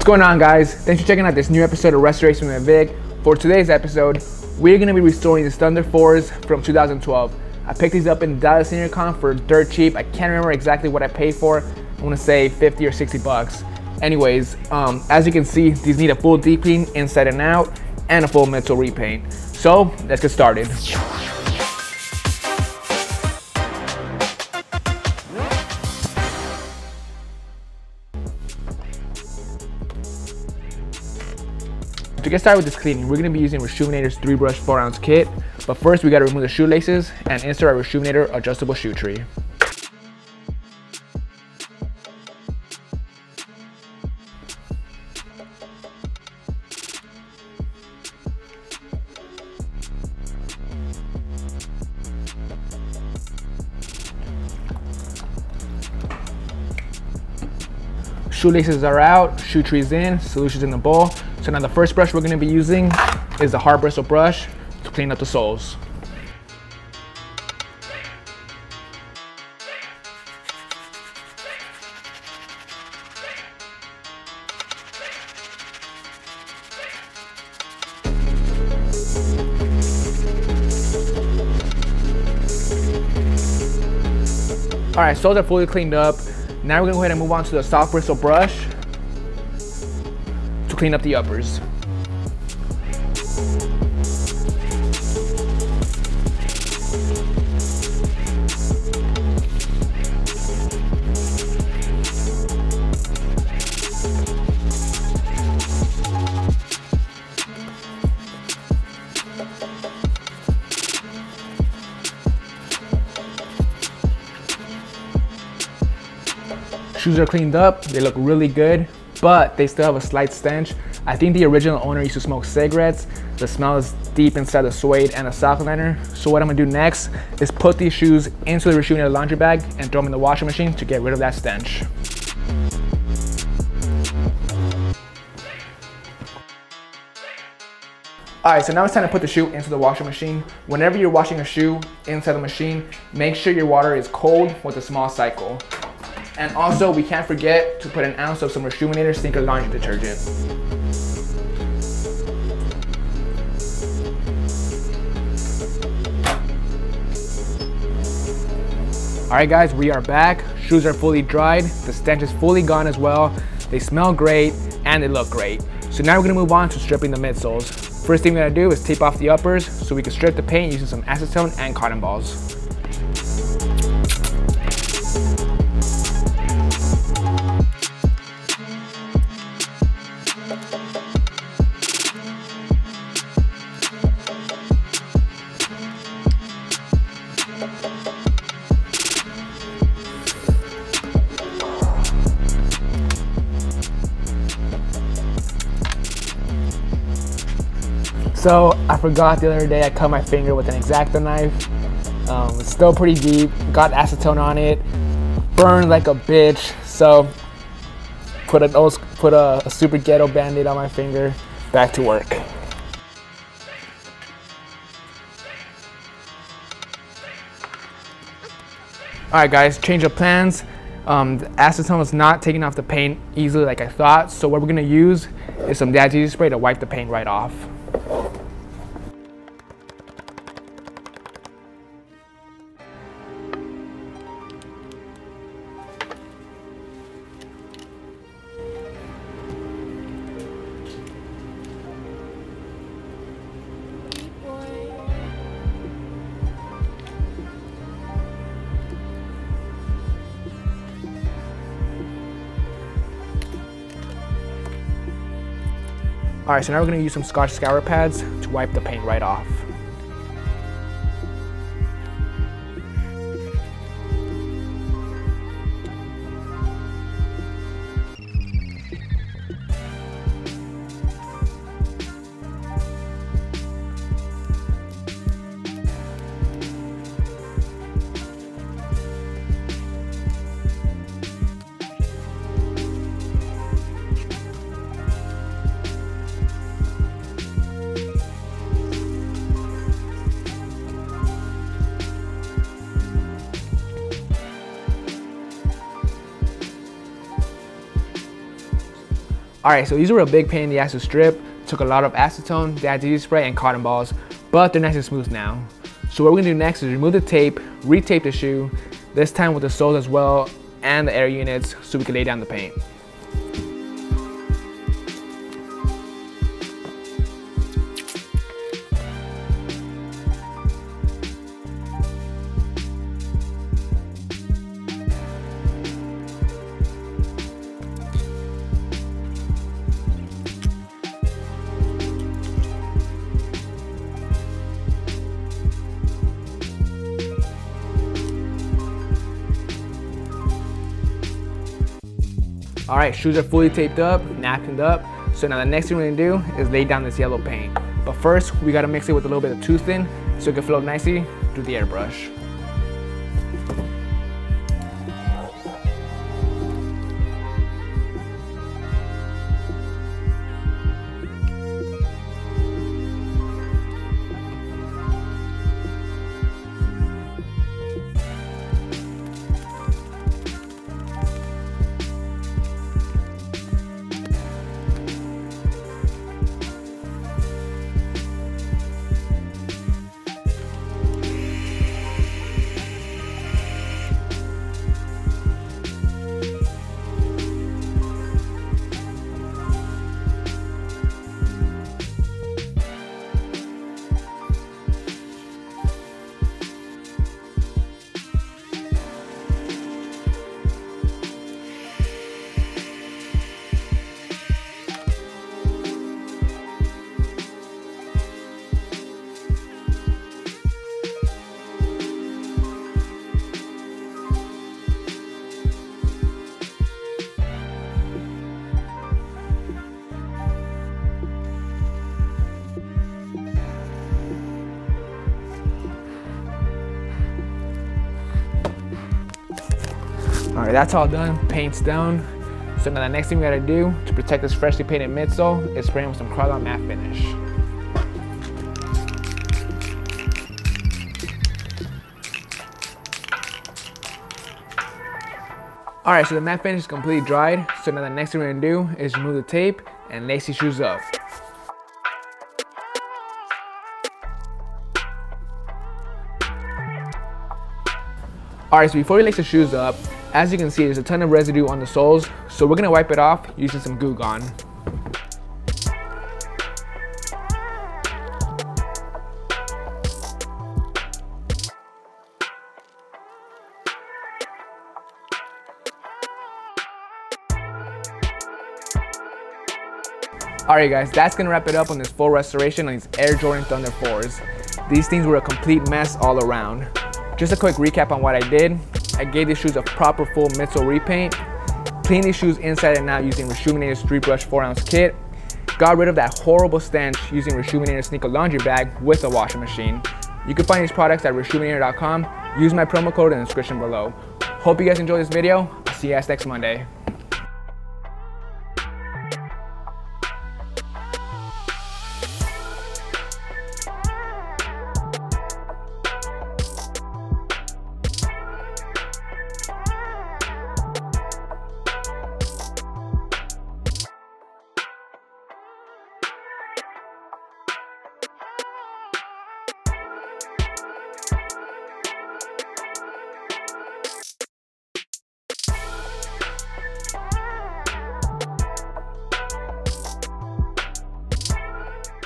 What's going on, guys? Thanks for checking out this new episode of Restoration with Vic. For today's episode, we're going to be restoring these Thunder 4's from 2012. I picked these up in Dallas Senior Con for dirt cheap. I can't remember exactly what I paid for. I want to say 50 or 60 bucks. Anyways, as you can see, these need a full deep clean inside and out and a full Midsole repaint. So let's get started. To get started with this cleaning, we're going to be using Reshoevn8r's 3-brush 4-ounce kit. But first, we got to remove the shoelaces and insert our Reshoevn8r adjustable shoe tree. Shoelaces are out, shoe trees in, solutions in the bowl. So now the first brush we're going to be using is the hard bristle brush to clean up the soles. Alright, soles are fully cleaned up. Now we're going to go ahead and move on to the soft bristle brush to clean up the uppers. Shoes are cleaned up, they look really good, but they still have a slight stench. I think the original owner used to smoke cigarettes. The smell is deep inside the suede and the sock liner. So what I'm gonna do next is put these shoes into the Reshoevn8r laundry bag and throw them in the washing machine to get rid of that stench. Alright, so now it's time to put the shoe into the washing machine. Whenever you're washing a shoe inside the machine, make sure your water is cold with a small cycle. And also, we can't forget to put an ounce of some Reshoevn8r Stinker laundry detergent. Alright guys, we are back. Shoes are fully dried. The stench is fully gone as well. They smell great and they look great. So now we're gonna move on to stripping the midsoles. First thing we're gonna do is tape off the uppers so we can strip the paint using some acetone and cotton balls. So I forgot the other day I cut my finger with an X-Acto knife. It's still pretty deep, got acetone on it, burned like a bitch. So put a super ghetto band-aid on my finger, back to work. Alright guys, change of plans. The acetone is not taking off the paint easily like I thought. So what we're gonna use is some Dad's Easy Spray to wipe the paint right off. Alright, so now we're going to use some Scotch scour pads to wipe the paint right off. Alright, so these were a big pain in the ass to strip. Took a lot of acetone, the adhesive spray, and cotton balls, but they're nice and smooth now. So what we're gonna do next is remove the tape, retape the shoe, this time with the soles as well and the air units so we can lay down the paint. Alright, shoes are fully taped up, napkined up. So now the next thing we're gonna do is lay down this yellow paint. But first, we gotta mix it with a little bit of tooth thin so it can flow nicely through the airbrush. Alright, that's all done, paint's down. So now the next thing we gotta do to protect this freshly painted midsole is spray with some Krylon matte finish. Alright, so the matte finish is completely dried. So now the next thing we're gonna do is remove the tape and lace these shoes up. Alright, so before we lace the shoes up, as you can see, there's a ton of residue on the soles, so we're gonna wipe it off using some Goo Gone. Alright guys, that's gonna wrap it up on this full restoration on these Air Jordan Thunder 4's. These things were a complete mess all around. Just a quick recap on what I did. I gave these shoes a proper full midsole repaint, cleaned these shoes inside and out using Reshoevn8r's 3-brush 4-ounce kit, got rid of that horrible stench using Reshoevn8r's Sneaker Laundry Bag with a washing machine. You can find these products at Reshoevn8r.com. Use my promo code in the description below. Hope you guys enjoyed this video. I'll see you guys next Monday.